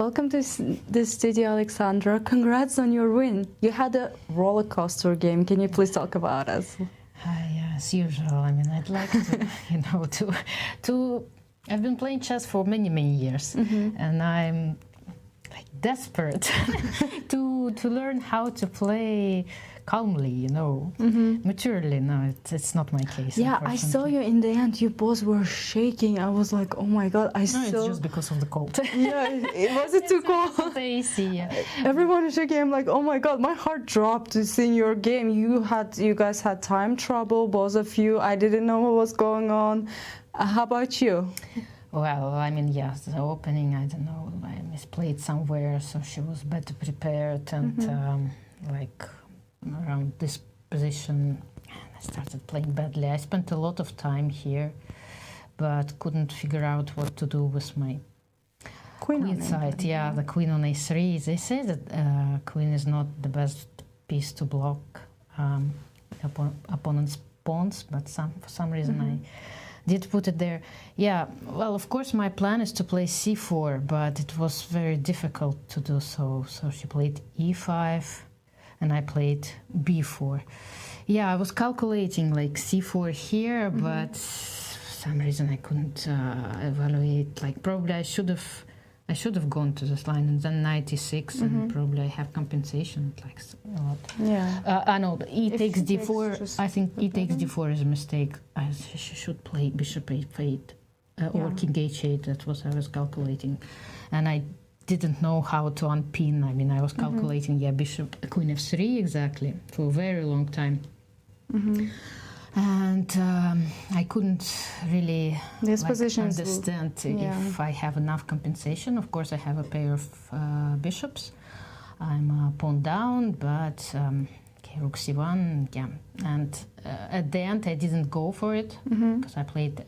Welcome to the studio, Alexandra. Congrats on your win. You had a roller coaster game. Can you please talk about us? As usual. I mean, I'd like to, to. I've been playing chess for many years, and I'm like desperate to learn how to play calmly, maturely. No, it's not my case. Yeah, I saw you in the end. You both were shaking. I was like, oh my god! It's just because of the cold. Yeah, was it too cold? The AC. Yeah. Everyone is shaking. I'm like, oh my god! My heart dropped seeing your game. You guys had time trouble, both of you. I didn't know what was going on. How about you? Well, I mean, yes, the opening, I don't know, I misplayed somewhere, so she was better prepared, and like around this position, I started playing badly. I spent a lot of time here, but couldn't figure out what to do with my queen side. Yeah, the queen on a3. They say that queen is not the best piece to block opponent's pawns, but for some reason I did put it there. Yeah, well, of course my plan is to play c4, but it was very difficult to do so. So she played e5, and I played b4. Yeah, I was calculating like c4 here, but for some reason I couldn't evaluate. Like probably I should have gone to this line and then knight e6, and probably I have compensation like a lot. Yeah. I know e takes d4. I think e takes d4 is a mistake. She should play bishop a8 or king h8. That was I was calculating, and I didn't know how to unpin. I mean, I was calculating bishop queen f3 exactly for a very long time. And I couldn't really understand if I have enough compensation. Of course, I have a pair of bishops. I'm pawn down, but rook c1, yeah. And at the end, I didn't go for it because I played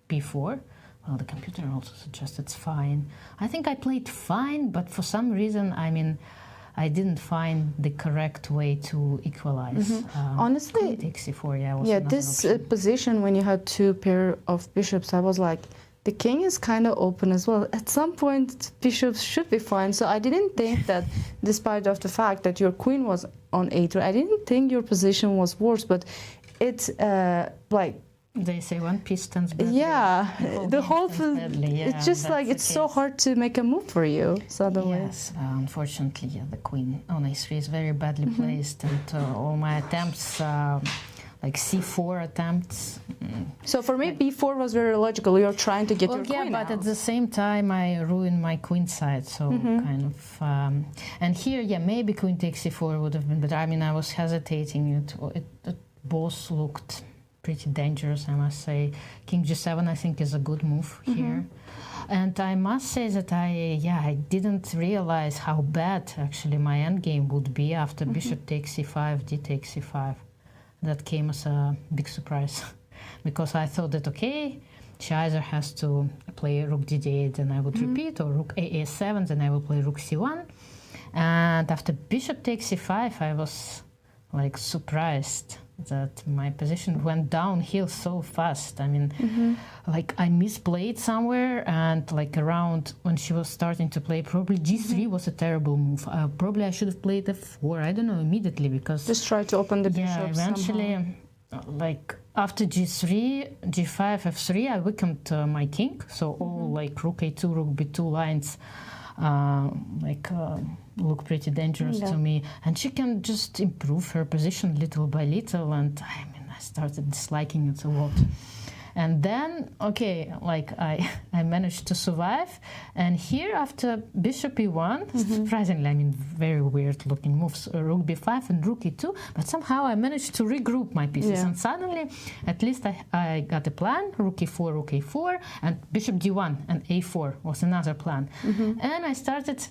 b4. Well, the computer also suggests it's fine. I think I played fine, but for some reason, I mean, I didn't find the correct way to equalize. Honestly, takes c4, this position when you had two pair of bishops, I was like, the king is kind of open as well. At some point, bishops should be fine. So I didn't think that, despite of the fact that your queen was on a3, I didn't think your position was worse. But it's like. They say one piece stands badly. Yeah, the whole thing. It's just like it's so hard to make a move for you suddenly. Yes, unfortunately, the queen on a3 is very badly placed, and all my attempts, like c4 attempts. So for me, b4 was very logical. You're trying to get your queen but out. At the same time, I ruined my queen side. So kind of, and here, maybe queen takes c4 would have been better. I mean, I was hesitating. It both looked pretty dangerous, I must say. King g7, I think, is a good move here. And I must say that I didn't realize how bad actually my endgame would be after bishop takes c5, d takes c5. That came as a big surprise because I thought that, okay, she either has to play rook d8 and I would repeat, or rook a7, then I will play rook c1. And after bishop takes c5, I was like surprised that my position went downhill so fast. I mean, like I misplayed somewhere, and like around when she was starting to play, probably g3 was a terrible move. Probably I should have played f4. I don't know, immediately, because just try to open the bishop. Yeah, eventually, like after g3, g5, f3, I weakened my king. So all like rook a2, rook b2 lines, look pretty dangerous to me, and she can just improve her position little by little, and I mean, I started disliking it a lot. And then, okay, like I managed to survive, and here after bishop e1, surprisingly, I mean, very weird looking moves, rook b5 and rook e2, but somehow I managed to regroup my pieces, and suddenly, at least I got a plan, rook e4, and bishop d1 and a4 was another plan. And I started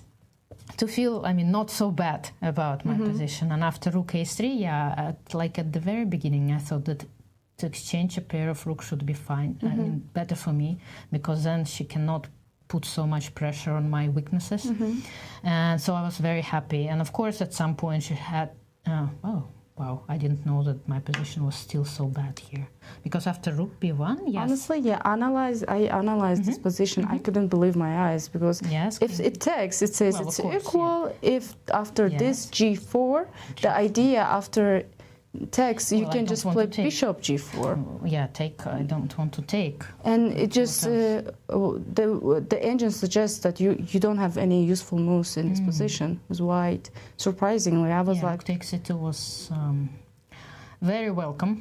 to feel, I mean, not so bad about my position. And after rook a3, at the very beginning, I thought that to exchange a pair of rooks should be fine. I mean, better for me, because then she cannot put so much pressure on my weaknesses. And so I was very happy. And of course, at some point she had, wow, I didn't know that my position was still so bad here. Because after rook b1, yes. Honestly, yeah, I analyzed this position. I couldn't believe my eyes because if it takes, it says it's equal. If after this g4, the idea after takes, you can just play bishop g4. Yeah, take. I don't want to take. And it just the engine suggests that you don't have any useful moves in this position. As white, surprisingly, I was like, take c2 was very welcome.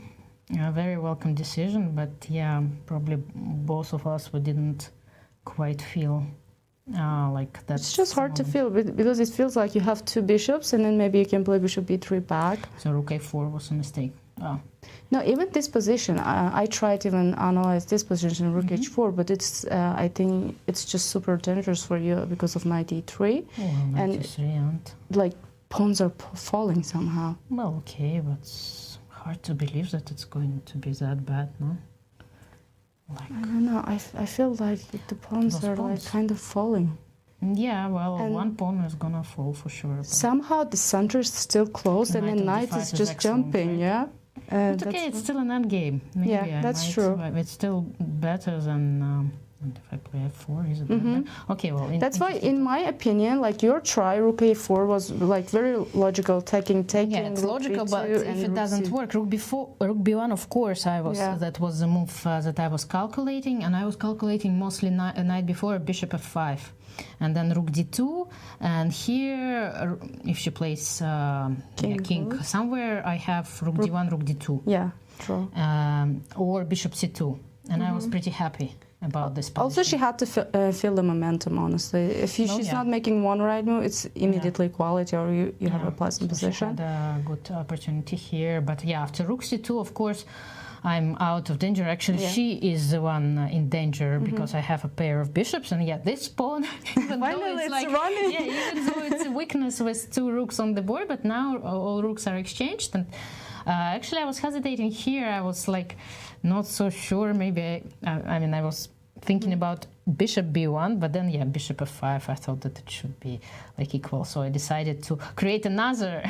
A very welcome decision, but yeah, probably both of us, we didn't quite feel like that. It's just hard to feel because it feels like you have two bishops and then maybe you can play bishop b3 back. So rook a4 was a mistake. No, even this position, I tried to even analyze this position, rook h4, but it's I think it's just super dangerous for you because of knight e3. And like pawns are falling somehow. Well, okay, but hard to believe that it's going to be that bad, no? Like, I don't know. I feel like the pawns are like kind of falling. Yeah, well, one pawn is gonna fall for sure. Somehow the center is still closed, and the knight is just jumping. Right? Yeah. It's okay. It's still an endgame. Maybe yeah, that's true. It's still better than. And if I play f4, is it better? Okay, well... That's why, in my opinion, like your try, rook a4 was like very logical, taking. Yeah, it's logical, but if it doesn't work, rook b1, of course, that was the move that I was calculating, and I was calculating mostly night before bishop f5, and then rook d2, and here, if she plays king somewhere, I have rook d1, rook d2. Yeah, true. Or bishop c2, and I was pretty happy about this position. Also, she had to feel the momentum, honestly. If she's not making one right move, it's immediately equality, or you have a pleasant position. She had a good opportunity here, but yeah, after rook c2, of course, I'm out of danger. Actually, she is the one in danger because I have a pair of bishops, and this pawn, even though it's a weakness with two rooks on the board, but now all rooks are exchanged, and actually I was hesitating here. I was like not so sure. Maybe I was thinking about bishop b1, but then bishop f5. I thought that it should be like equal, so I decided to create another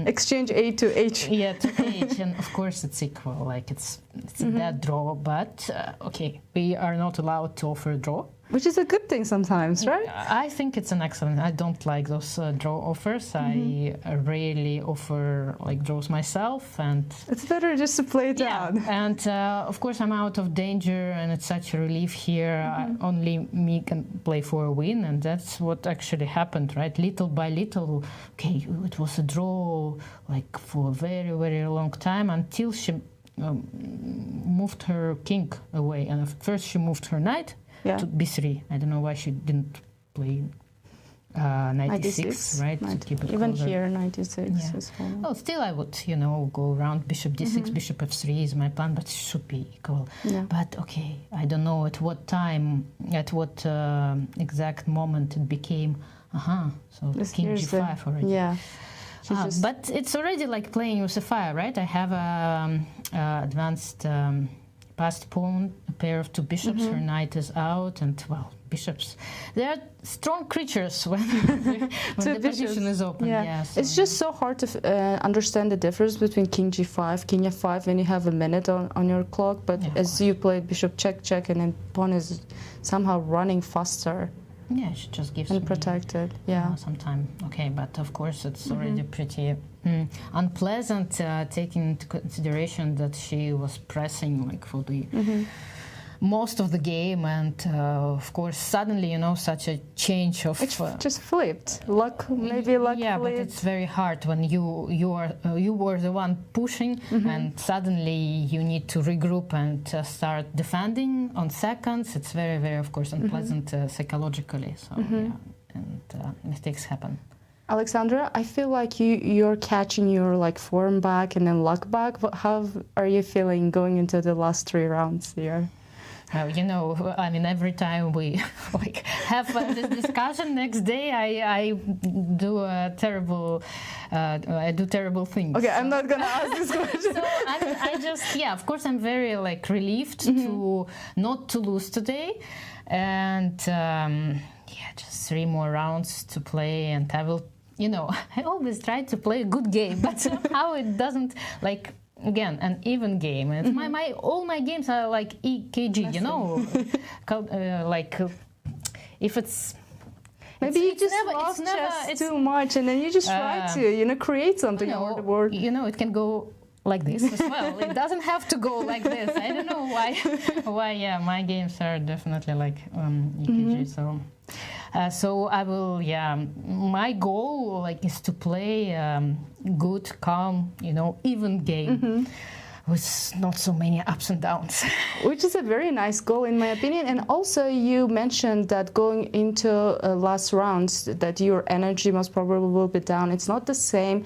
exchange a to h. Yeah, to h, and of course it's equal. Like it's a dead draw, but okay, we are not allowed to offer a draw. Which is a good thing sometimes, right? I think it's an excellent. I don't like those draw offers. I rarely offer like draws myself, and it's better just to play it out. And of course, I'm out of danger, and it's such a relief here. Only me can play for a win, and that's what actually happened, right? Little by little, okay, it was a draw like for a very, very long time until she moved her king away, and first she moved her knight. To b3. I don't know why she didn't play knight e6, right? To keep it even closer. Here, knight e6 is fine. Well, still I would, go around bishop d6, bishop f3 is my plan, but it should be equal. Yeah. But okay, I don't know at what time, at what exact moment it became, so king g5 already. Yeah. But it's already like playing with a fire, right? I have advanced passed pawn, a pair of two bishops, her knight is out, and well, bishops, they are strong creatures when the position is open. Yeah. So it's just so hard to understand the difference between king g5, king f5 when you have a minute on your clock, but as you played bishop check, and then pawn is somehow running faster. Yeah, she just gives and protected. Some time. Okay, but of course it's already pretty unpleasant, taking into consideration that she was pressing like for the most of the game, and of course suddenly such a change of it just flipped. Maybe luck. Yeah, flipped. But it's very hard when you were the one pushing, and suddenly you need to regroup and start defending on seconds. It's very, very, of course, unpleasant psychologically. So and mistakes happen. Alexandra, I feel like you're catching your form back and then luck back. How are you feeling going into the last 3 rounds here? Every time we have this discussion, next day I do terrible things. Okay, I'm not gonna ask this question. So I just, of course, I'm very relieved to not to lose today, and just 3 more rounds to play, and I will I always try to play a good game, but somehow it doesn't, like, again, an even game. It's all my games are like EKG, if it's... Maybe you just love chess too much, and then you just try to, create something over the board. It can go like this as well. It doesn't have to go like this. I don't know why. Yeah, my games are definitely like EKG. So I will. Yeah, my goal is to play good, calm, even game. With not so many ups and downs. Which is a very nice goal in my opinion. And also you mentioned that going into last rounds that your energy most probably will be down. It's not the same.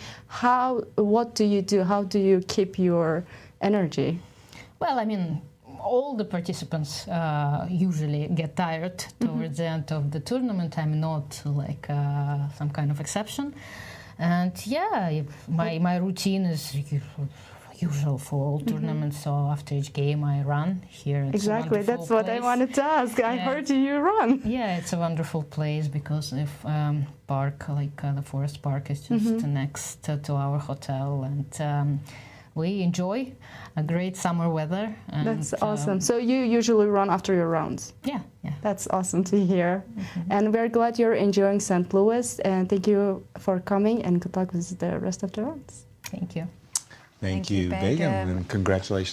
What do you do? How do you keep your energy? Well, I mean, all the participants usually get tired towards the end of the tournament. I'm not like some kind of exception. And yeah, my routine is usual for all tournaments, so after each game I run here. Exactly, that's what I wanted to ask. I heard you run. Yeah, it's a wonderful place because if park, like the forest park, is just next to our hotel, and we enjoy a great summer weather. And, that's awesome. So you usually run after your rounds? Yeah. That's awesome to hear. And we're glad you're enjoying St. Louis, and thank you for coming, and good luck with the rest of the rounds. Thank you. Thank you, Begim, and congratulations